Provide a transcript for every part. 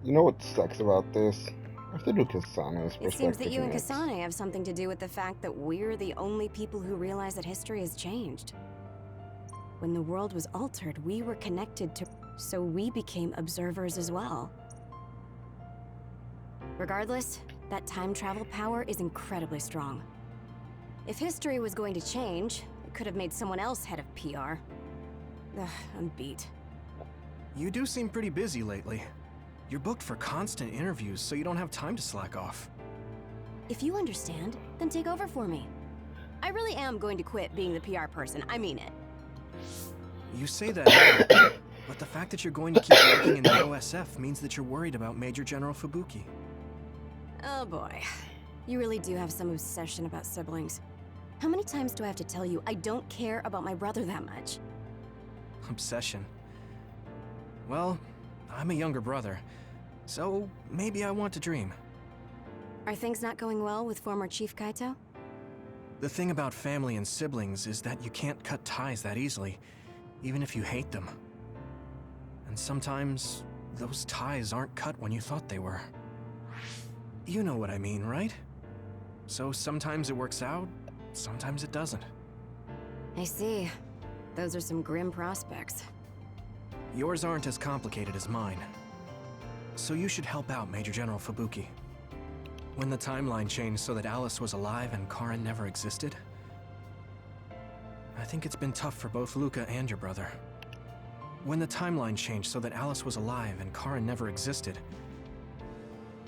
You know what sucks about this? I have to do Kasana's It seems that perspective you and next. Kasane have something to do with the fact that we're the only people who realize that history has changed. When the world was altered, we were connected to... so we became observers as well. Regardless, that time travel power is incredibly strong. If history was going to change, it could have made someone else head of PR. Ugh, I'm beat. You do seem pretty busy lately. You're booked for constant interviews, so you don't have time to slack off. If you understand, then take over for me. I really am going to quit being the PR person, I mean it. You say that now, but the fact that you're going to keep working in the OSF means that you're worried about Major General Fubuki. Oh boy. You really do have some obsession about siblings. How many times do I have to tell you I don't care about my brother that much? Obsession. Well, I'm a younger brother, so maybe I want to dream. Are things not going well with former Chief Kaito? The thing about family and siblings is that you can't cut ties that easily, even if you hate them. And sometimes, those ties aren't cut when you thought they were. You know what I mean, right? So sometimes it works out, sometimes it doesn't. I see. Those are some grim prospects. Yours aren't as complicated as mine. So you should help out Major General Fubuki. When the timeline changed so that Alice was alive and Karin never existed, I think it's been tough for both Luca and your brother. When the timeline changed so that Alice was alive and Karin never existed,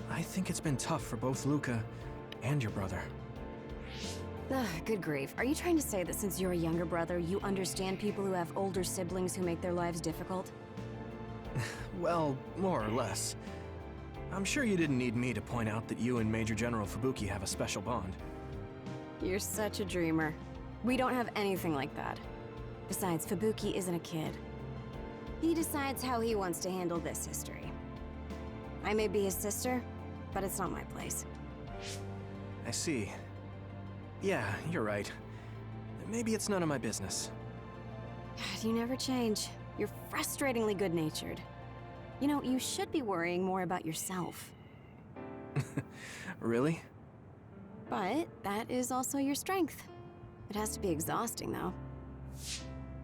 I think it's been tough for both Luca and your brother. Ugh, good grief. Are you trying to say that since you're a younger brother, you understand people who have older siblings who make their lives difficult? Well, more or less. I'm sure you didn't need me to point out that you and Major General Fubuki have a special bond. You're such a dreamer. We don't have anything like that. Besides, Fubuki isn't a kid. He decides how he wants to handle this history. I may be his sister, but it's not my place. I see. Yeah, you're right. Maybe it's none of my business. God, you never change. You're frustratingly good-natured. You know, you should be worrying more about yourself. Really? But that is also your strength. It has to be exhausting, though.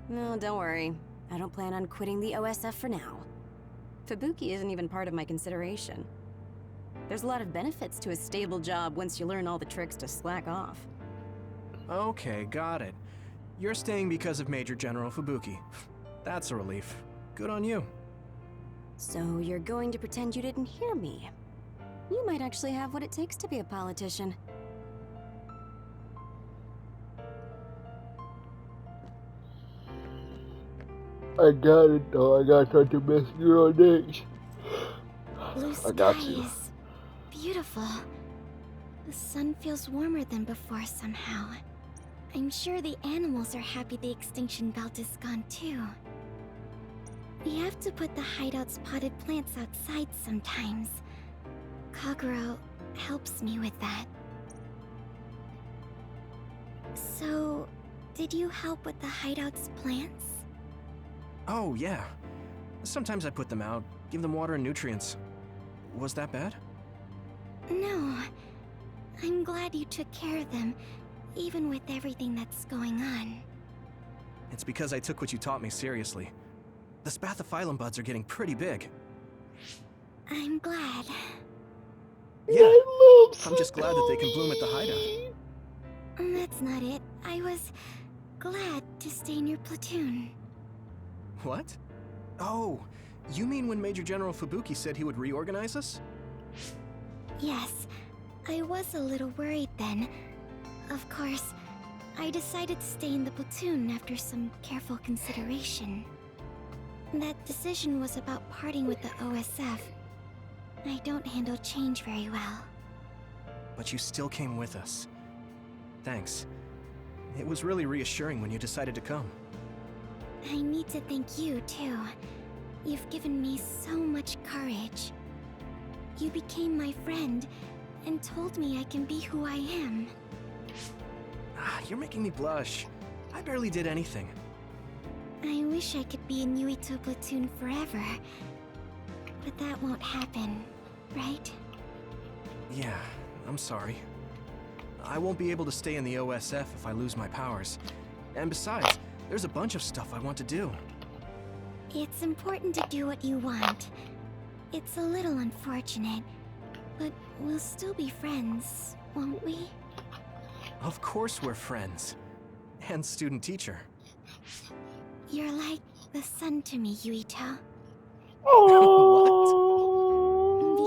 No, don't worry. I don't plan on quitting the OSF for now. Fubuki isn't even part of my consideration. There's a lot of benefits to a stable job once you learn all the tricks to slack off. Okay, got it. You're staying because of Major General Fubuki. That's a relief. Good on you. So you're going to pretend you didn't hear me. You might actually have what it takes to be a politician. I got it though. I got something messing around next. Blue I got sky you. is beautiful. The sun feels warmer than before somehow. I'm sure the animals are happy the extinction belt is gone too. We have to put the hideout's potted plants outside sometimes. Kaguro helps me with that. So, did you help with the hideout's plants? Oh, yeah. Sometimes I put them out, give them water and nutrients. Was that bad? No. I'm glad you took care of them, even with everything that's going on. It's because I took what you taught me seriously. The spathiphyllum buds are getting pretty big. I'm glad. Yeah, I love I'm just glad that they can bloom at the hideout. That's not it. I was glad to stay in your platoon. What? Oh, you mean when Major General Fubuki said he would reorganize us? Yes, I was a little worried then. Of course, I decided to stay in the platoon after some careful consideration. That decision was about parting with the OSF. I don't handle change very well. But you still came with us. Thanks. It was really reassuring when you decided to come. I need to thank you, too. You've given me so much courage. You became my friend, and told me I can be who I am. You're making me blush. I barely did anything. I wish I could be in Yuito platoon forever. But that won't happen, right? Yeah, I'm sorry. I won't be able to stay in the OSF if I lose my powers. And besides, there's a bunch of stuff I want to do. It's important to do what you want. It's a little unfortunate, but we'll still be friends, won't we? Of course we're friends. And student-teacher. You're like the sun to me, Yuito. Oh.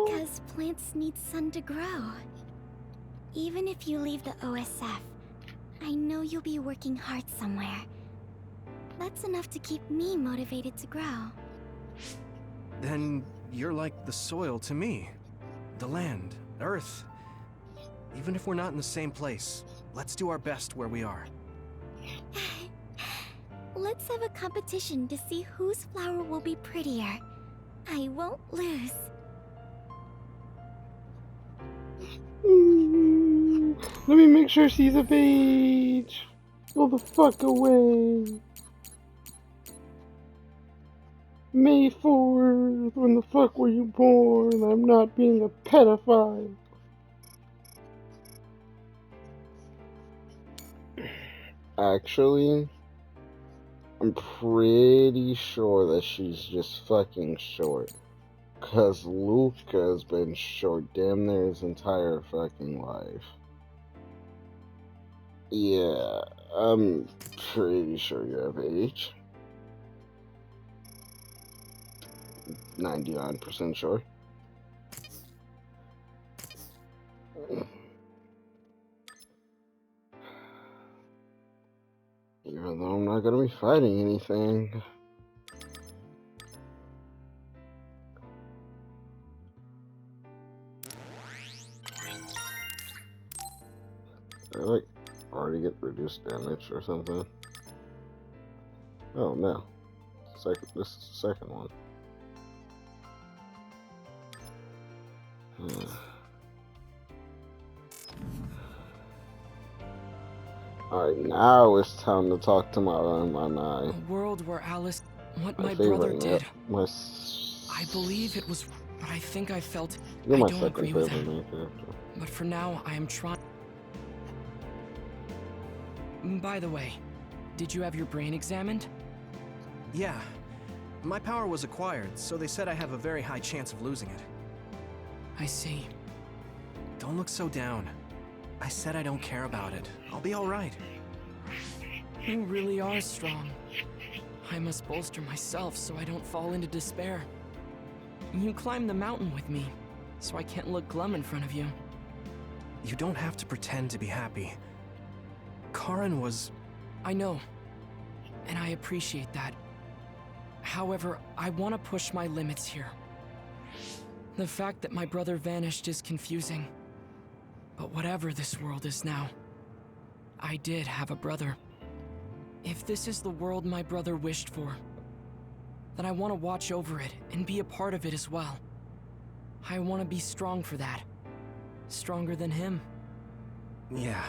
Because plants need sun to grow. Even if you leave the OSF, I know you'll be working hard somewhere. That's enough to keep me motivated to grow. Then you're like the soil to me. The land, earth. Even if we're not in the same place, let's do our best where we are. Let's have a competition to see whose flower will be prettier. I won't lose. Let me make sure she's of age. Go the fuck away. May 4th, when the fuck were you born? I'm not being a pedophile. Actually, I'm pretty sure that she's just fucking short. Cause Luca's been short damn near his entire fucking life. Yeah, I'm pretty sure you're of age. 99% sure. Even though I'm not gonna be fighting anything. Did I like already get reduced damage or something? Oh no. This is the second one. Alright, now it's time to talk to my A world where Alice, what my brother did. I believe it was, but I think I felt. You're I my don't second agree with favorite him. main character. But for now, I am trying. By the way, did you have your brain examined? Yeah. My power was acquired, so they said I have a very high chance of losing it. I see. Don't look so down. I said I don't care about it. I'll be alright. You really are strong. I must bolster myself so I don't fall into despair. You climbed the mountain with me, so I can't look glum in front of you. You don't have to pretend to be happy. Karin was... I know, and I appreciate that. However, I want to push my limits here. The fact that my brother vanished is confusing. But whatever this world is now, I did have a brother. If this is the world my brother wished for, then I want to watch over it and be a part of it as well. I want to be strong for that. Stronger than him. Yeah.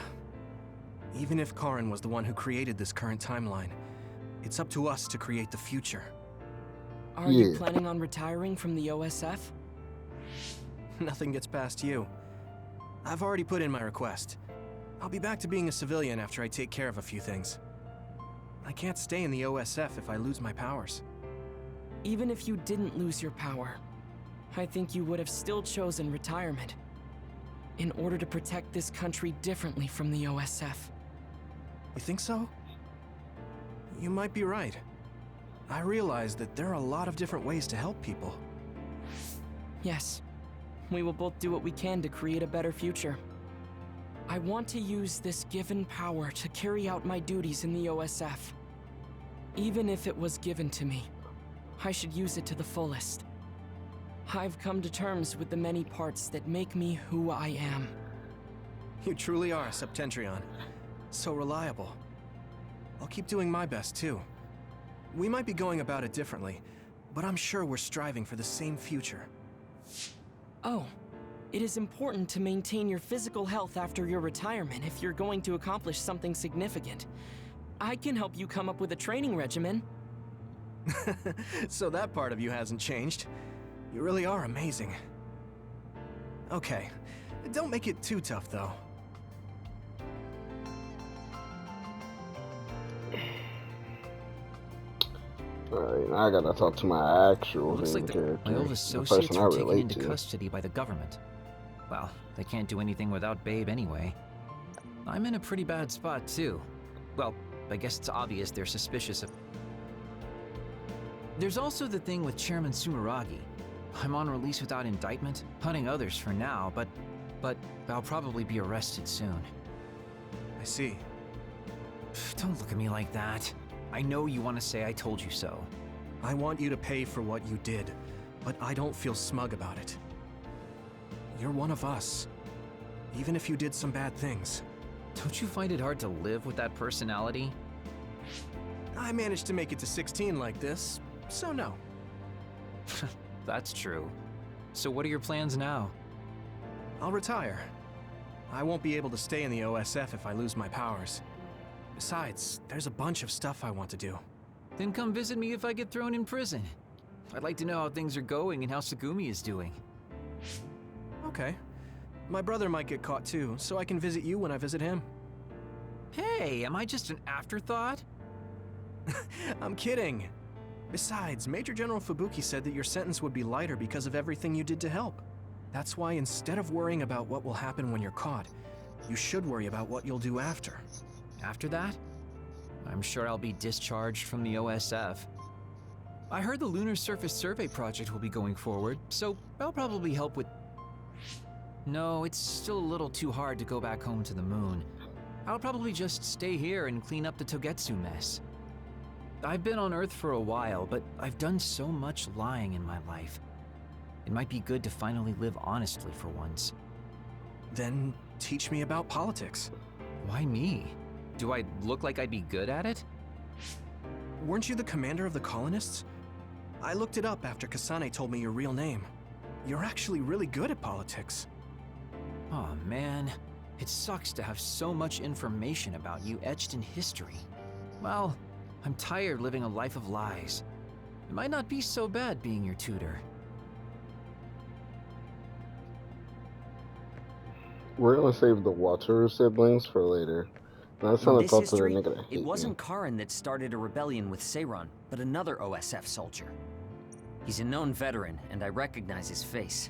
Even if Karin was the one who created this current timeline, it's up to us to create the future. Are you planning on retiring from the OSF? Nothing gets past you. I've already put in my request. I'll be back to being a civilian after I take care of a few things. I can't stay in the OSF if I lose my powers. Even if you didn't lose your power, I think you would have still chosen retirement in order to protect this country differently from the OSF. You think so? You might be right. I realize that there are a lot of different ways to help people. Yes. We will both do what we can to create a better future. I want to use this given power to carry out my duties in the OSF. Even if it was given to me, I should use it to the fullest. I've come to terms with the many parts that make me who I am. You truly are a Septentrion. So reliable. I'll keep doing my best, too. We might be going about it differently, but I'm sure we're striving for the same future. Oh, it is important to maintain your physical health after your retirement if you're going to accomplish something significant. I can help you come up with a training regimen. So that part of you hasn't changed. You really are amazing. Okay, don't make it too tough, though. Alright, now I gotta talk to my actual Looks like character. my old The associates person I were taken relate into to. custody by the government. Well, they can't do anything without Babe anyway. I'm in a pretty bad spot, too. Well, I guess it's obvious they're suspicious of... There's also the thing with Chairman Sumeragi. I'm on release without indictment, hunting others for now, but I'll probably be arrested soon. I see. Don't look at me like that. I know you want to say I told you so. I want you to pay for what you did, but I don't feel smug about it. You're one of us, even if you did some bad things. Don't you find it hard to live with that personality? I managed to make it to 16 like this, so no. That's true. So what are your plans now? I'll retire. I won't be able to stay in the OSF if I lose my powers. Besides, there's a bunch of stuff I want to do. Then come visit me if I get thrown in prison. I'd like to know how things are going and how Sagumi is doing. Okay. My brother might get caught too, so I can visit you when I visit him. Hey, am I just an afterthought? I'm kidding. Besides, Major General Fubuki said that your sentence would be lighter because of everything you did to help. That's why instead of worrying about what will happen when you're caught, you should worry about what you'll do after. After that? I'm sure I'll be discharged from the OSF. I heard the Lunar Surface Survey project will be going forward, so I'll probably help with... No, it's still a little too hard to go back home to the moon. I'll probably just stay here and clean up the Togetsu mess. I've been on Earth for a while, but I've done so much lying in my life. It might be good to finally live honestly for once. Then teach me about politics. Why me? Do I look like I'd be good at it? Weren't you the commander of the colonists? I looked it up after Kasane told me your real name. You're actually really good at politics. Oh man, it sucks to have so much information about you etched in history. Well, I'm tired living a life of lies. It might not be so bad being your tutor. We're gonna save the Wataru siblings for later. That's In not a this thought to the history, nigga that hate it wasn't me. Karin that started a rebellion with Seiran, but another OSF soldier. He's a known veteran, and I recognize his face.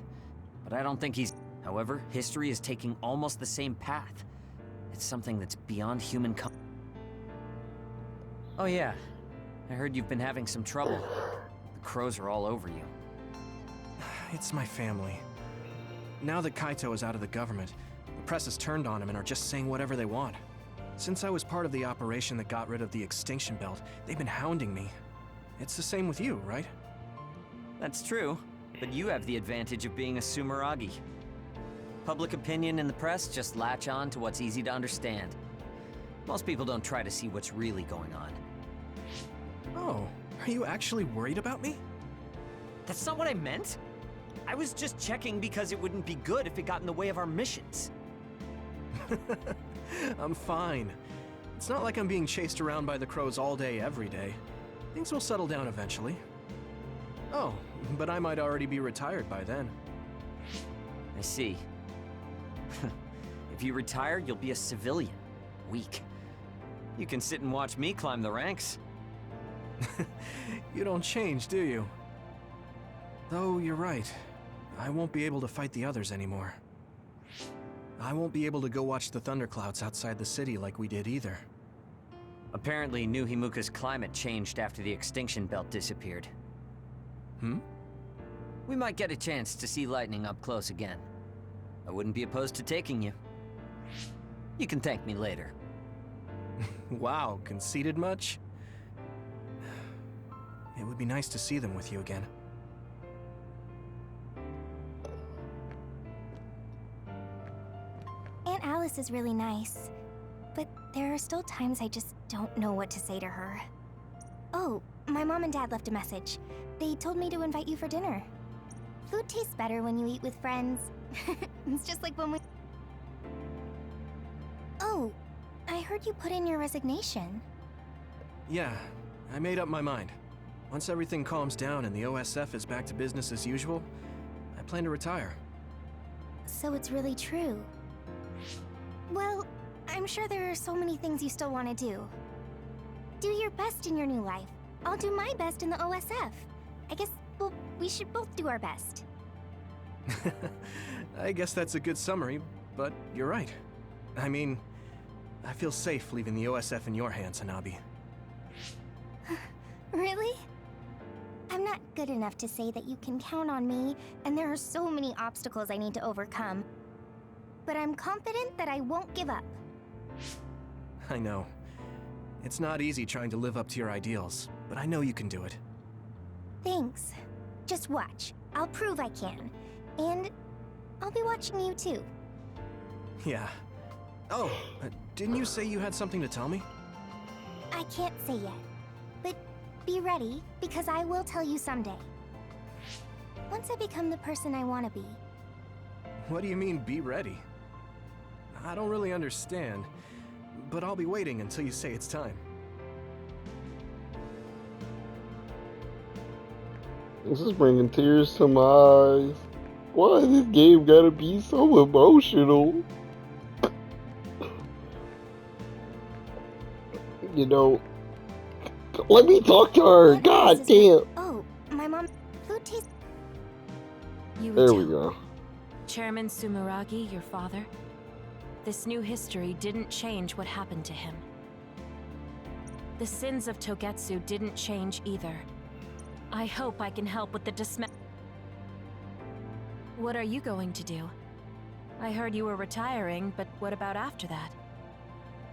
But I don't think he's... However, history is taking almost the same path. It's something that's beyond human Oh yeah, I heard you've been having some trouble. The crows are all over you. It's my family. Now that Kaito is out of the government, the press has turned on him and are just saying whatever they want. Since I was part of the operation that got rid of the extinction belt, they've been hounding me. It's the same with you, right? That's true, but you have the advantage of being a Sumeragi. Public opinion and the press just latch on to what's easy to understand. Most people don't try to see what's really going on. Oh, are you actually worried about me? That's not what I meant. I was just checking because it wouldn't be good if it got in the way of our missions. I'm fine. It's not like I'm being chased around by the crows all day, every day. Things will settle down eventually. Oh, but I might already be retired by then. I see. If you retire, you'll be a civilian. Weak. You can sit and watch me climb the ranks. You don't change, do you? Though you're right. I won't be able to fight the others anymore. I won't be able to go watch the thunderclouds outside the city like we did either. Apparently, New Himuka's climate changed after the extinction belt disappeared. Hmm? We might get a chance to see lightning up close again. I wouldn't be opposed to taking you. You can thank me later. Wow, conceited much? It would be nice to see them with you again. Aunt Alice is really nice, but there are still times I just don't know what to say to her. Oh, my mom and dad left a message. They told me to invite you for dinner. Food tastes better when you eat with friends. It's just like when we... Oh, I heard you put in your resignation. Yeah, I made up my mind. Once everything calms down and the OSF is back to business as usual, I plan to retire. So it's really true. Well, I'm sure there are so many things you still want to do. Do your best in your new life. I'll do my best in the OSF. I guess, well, we should both do our best. I guess that's a good summary, but you're right. I mean, I feel safe leaving the OSF in your hands, Hanabi. Really? I'm not good enough to say that you can count on me, and there are so many obstacles I need to overcome. But I'm confident that I won't give up. I know. It's not easy trying to live up to your ideals, but I know you can do it. Thanks. Just watch. I'll prove I can. And I'll be watching you too. Yeah. Oh, didn't you say you had something to tell me? I can't say yet. But be ready, because I will tell you someday. Once I become the person I want to be. What do you mean, be ready? I don't really understand, but I'll be waiting until you say it's time. This is bringing tears to my eyes. Why this game gotta be so emotional? You know, let me talk to her. God damn. Oh, my mom. Food tastes. There we go. Chairman Sumeragi, your father. This new history didn't change what happened to him. The sins of Togetsu didn't change either. I hope I can help with the dismay. What are you going to do? I heard you were retiring, but what about after that?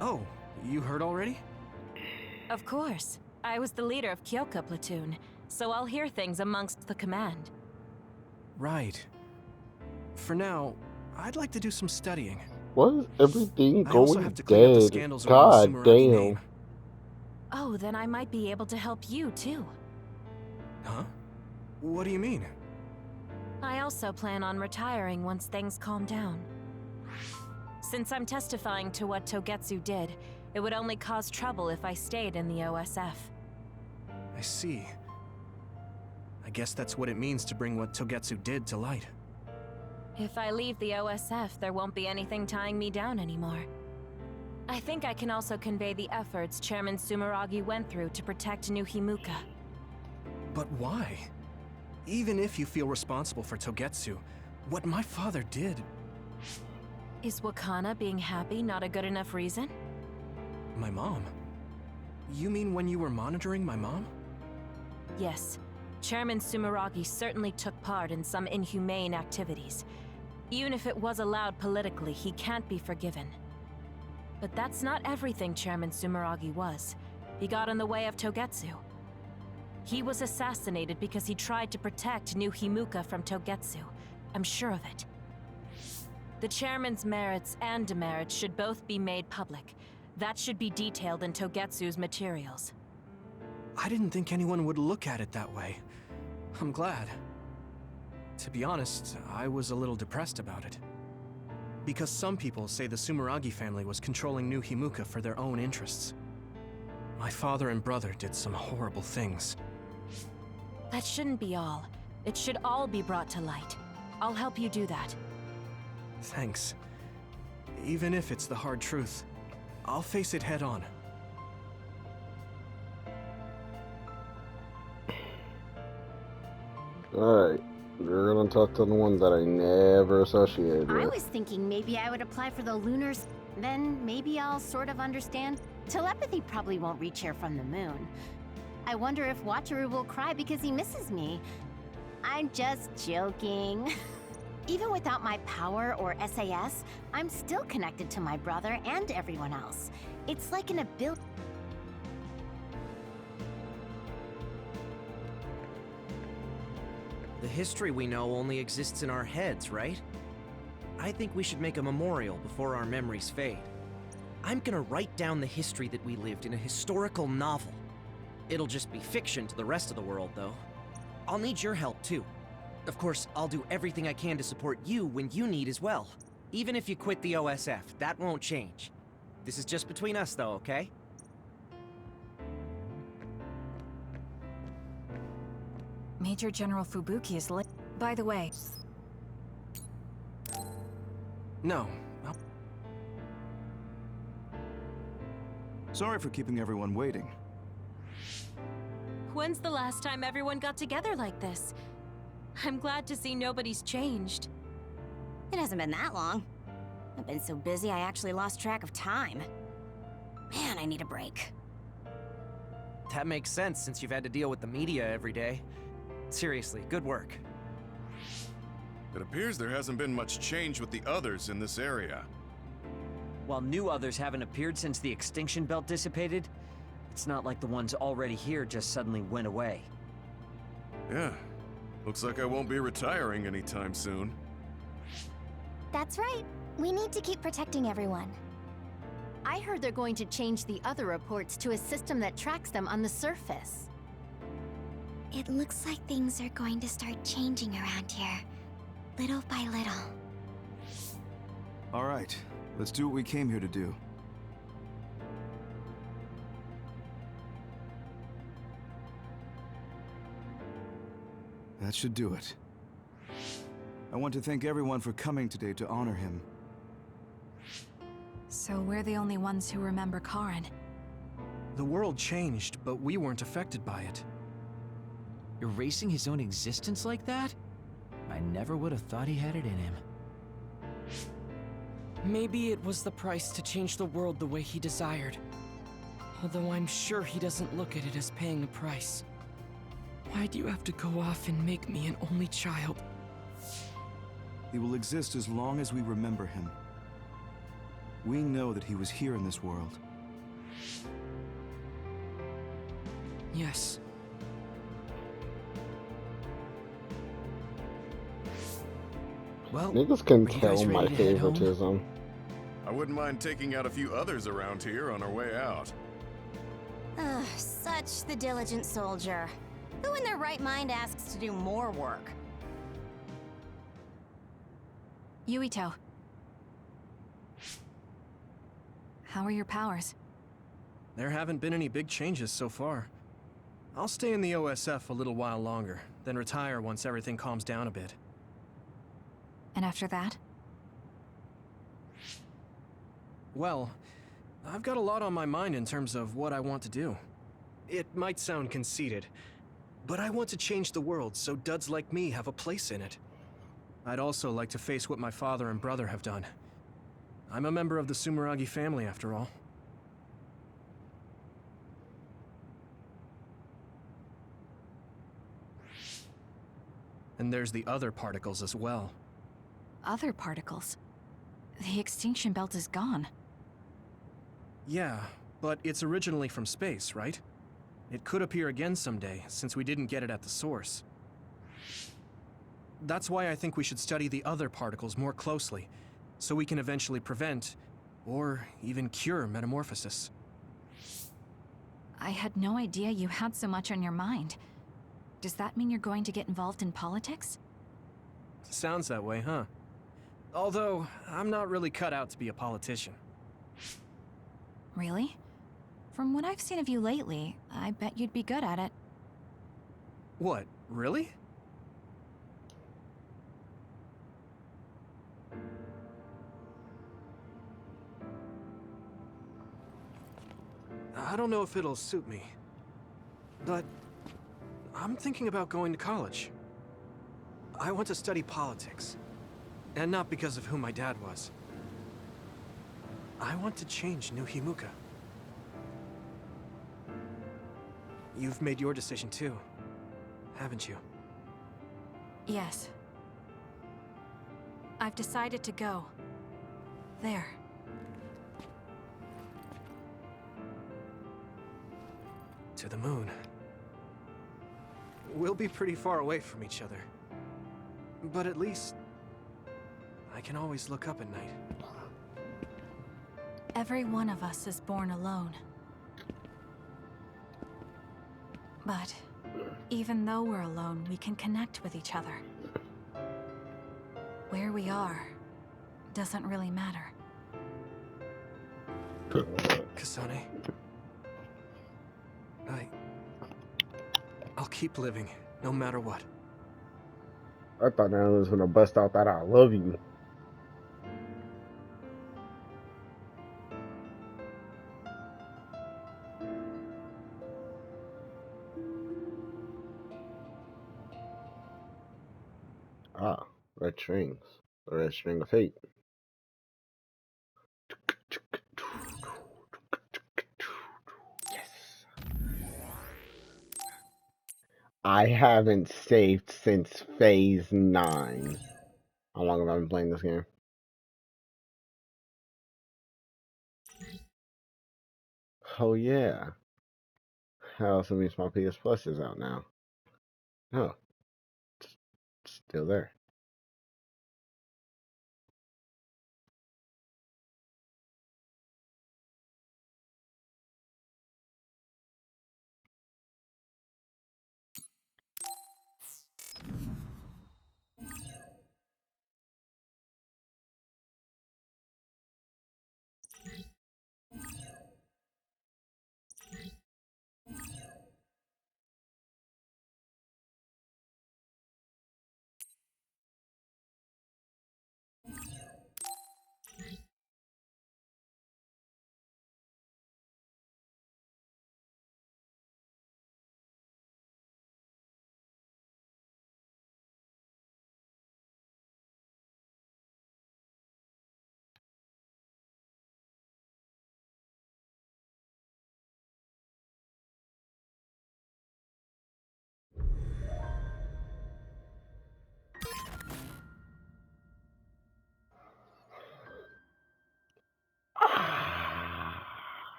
Oh, you heard already? Of course. I was the leader of Kyoka platoon, so I'll hear things amongst the command. Right. For now, I'd like to do some studying. Why is everything I also going have to clean up the dead? scandals around the God Sumeragi damn. name. Oh, then I might be able to help you too. Huh? What do you mean? I also plan on retiring once things calm down. Since I'm testifying to what Togetsu did, it would only cause trouble if I stayed in the OSF. I see. I guess that's what it means to bring what Togetsu did to light. If I leave the OSF, there won't be anything tying me down anymore. I think I can also convey the efforts Chairman Sumeragi went through to protect New Himuka. But why? Even if you feel responsible for Togetsu, what my father did... Is Wakana being happy not a good enough reason? My mom? You mean when you were monitoring my mom? Yes. Chairman Sumeragi certainly took part in some inhumane activities. Even if it was allowed politically, he can't be forgiven. But that's not everything Chairman Sumeragi was. He got in the way of Togetsu. He was assassinated because he tried to protect New Himuka from Togetsu. I'm sure of it. The chairman's merits and demerits should both be made public. That should be detailed in Togetsu's materials. I didn't think anyone would look at it that way. I'm glad. To be honest, I was a little depressed about it. Because some people say the Sumeragi family was controlling New Himuka for their own interests. My father and brother did some horrible things. That shouldn't be all. It should all be brought to light. I'll help you do that. Thanks. Even if it's the hard truth, I'll face it head on. Alright, we're gonna talk to the one that I never associated with. I was thinking maybe I would apply for the lunars, then maybe I'll sort of understand. Telepathy probably won't reach here from the moon. I wonder if Wataru will cry because he misses me. I'm just joking. Even without my power or SAS, I'm still connected to my brother and everyone else. It's like an ability. The history we know only exists in our heads, right? I think we should make a memorial before our memories fade. I'm gonna write down the history that we lived in a historical novel. It'll just be fiction to the rest of the world, though. I'll need your help, too. Of course, I'll do everything I can to support you when you need as well. Even if you quit the OSF, that won't change. This is just between us, though, okay? Major General Fubuki is late. By the way... No. Sorry for keeping everyone waiting. When's the last time everyone got together like this? I'm glad to see nobody's changed. It hasn't been that long. I've been so busy I actually lost track of time. Man, I need a break. That makes sense since you've had to deal with the media every day. Seriously, good work. It appears there hasn't been much change with the others in this area. While new others haven't appeared since the extinction belt dissipated, it's not like the ones already here just suddenly went away. Yeah, looks like I won't be retiring anytime soon. That's right. We need to keep protecting everyone. I heard they're going to change the other reports to a system that tracks them on the surface. It looks like things are going to start changing around here, little by little. All right, let's do what we came here to do. That should do it. I want to thank everyone for coming today to honor him. So we're the only ones who remember Karen. The world changed, but we weren't affected by it. Erasing his own existence like that? I never would have thought he had it in him. Maybe it was the price to change the world the way he desired. Although I'm sure he doesn't look at it as paying a price. Why do you have to go off and make me an only child? He will exist as long as we remember him. We know that he was here in this world. Yes. Well, Niggas can are you guys tell my ready to head home? favoritism. I wouldn't mind taking out a few others around here on our way out. Ugh, such the diligent soldier. Who in their right mind asks to do more work? Yuito. How are your powers? There haven't been any big changes so far. I'll stay in the OSF a little while longer, then retire once everything calms down a bit. And after that? Well, I've got a lot on my mind in terms of what I want to do. It might sound conceited, but I want to change the world so duds like me have a place in it. I'd also like to face what my father and brother have done. I'm a member of the Sumeragi family, after all. And there's the other particles as well. Other particles? The extinction belt is gone. Yeah, but it's originally from space, right? It could appear again someday, since we didn't get it at the source. That's why I think we should study the other particles more closely, so we can eventually prevent, or even cure metamorphosis. I had no idea you had so much on your mind. Does that mean you're going to get involved in politics? Sounds that way, huh? Although, I'm not really cut out to be a politician. Really? From what I've seen of you lately, I bet you'd be good at it. What, really? I don't know if it'll suit me, but I'm thinking about going to college. I want to study politics, and not because of who my dad was. I want to change New Himuka. You've made your decision too, haven't you? Yes. I've decided to go. There. To the moon. We'll be pretty far away from each other. But at least, I can always look up at night. Every one of us is born alone. But even though we're alone, we can connect with each other. Where we are doesn't really matter. Kasane. I'll keep living, no matter what. I thought I was gonna bust out that I love you. Ah, red strings. The red string of fate. Yes. I haven't saved since phase 9. How long have I been playing this game? Oh yeah. How else means my PS Plus is out now? Oh, it's still there.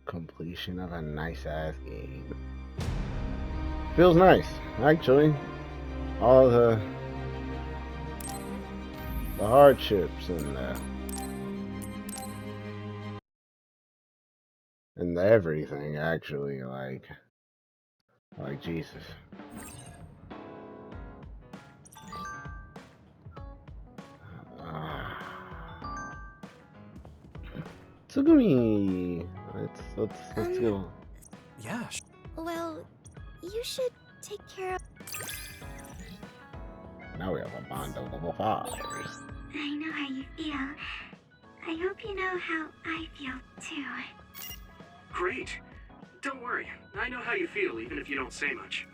Completion of a nice ass game. Feels nice, actually. All the hardships and the everything, actually, like Jesus. Tsugumi, let's go. Yeah. Well, you should take care of. Now we have a bond of level 5. I know how you feel. I hope you know how I feel too. Great. Don't worry. I know how you feel, even if you don't say much.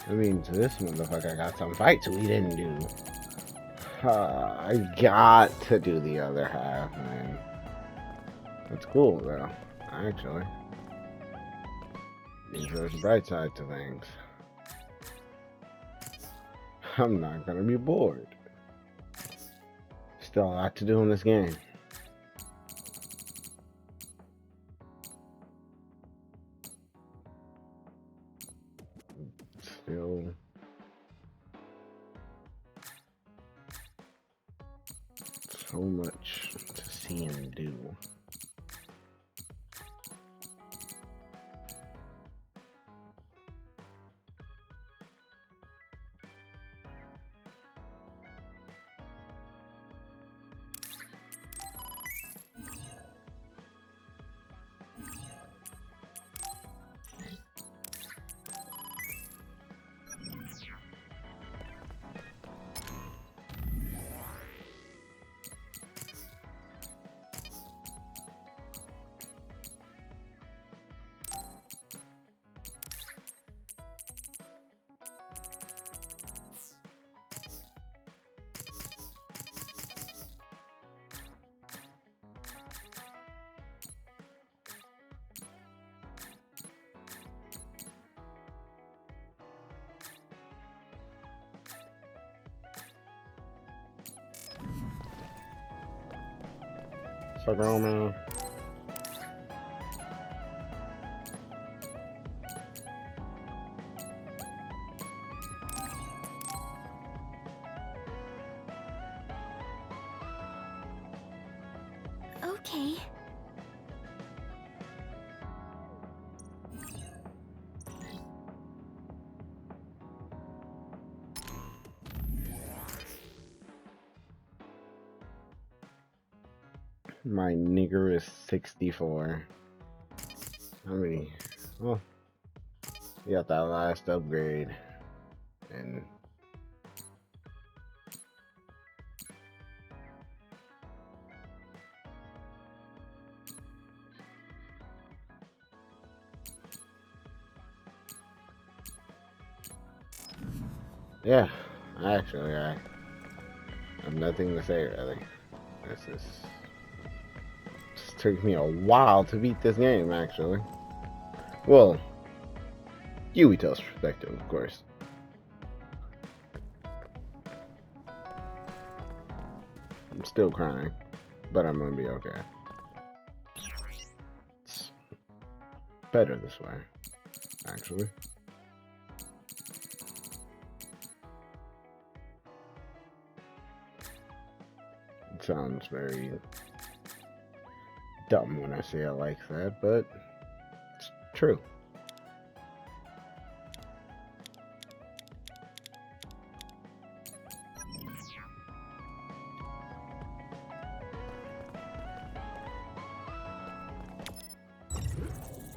I mean, this motherfucker got some fights we didn't do. I got to do the other half, man. That's cool, though, actually. There's the bright side to things. I'm not gonna be bored. Still a lot to do in this game. Still so much to see and do. What's up, girl, man? My nigger is 64. How many? Well, you got that last upgrade. And yeah, actually, I have nothing to say really. This took me a while to beat this game, actually. Well, Yuito's perspective, of course. I'm still crying, but I'm gonna be okay. It's better this way, actually. It sounds very dumb when I say it like that, but it's true.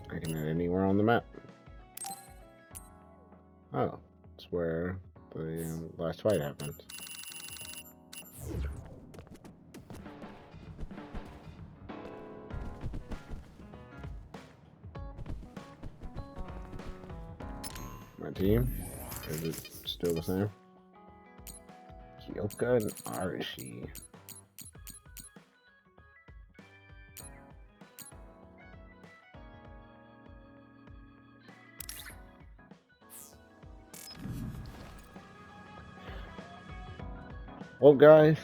I can hit anywhere on the map. Oh, it's where the last fight happened. My team, is it still the same? Kyoka and Arashi. Well, guys,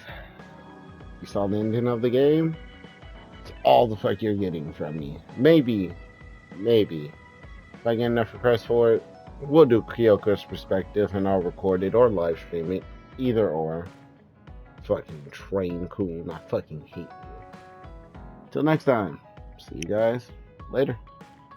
you saw the ending of the game. It's all the fuck you're getting from me. Maybe, if I get enough requests for it, we'll do Kyoko's perspective and I'll record it or live stream it. Either or. Fucking train cool, I fucking hate you. Till next time, see you guys later.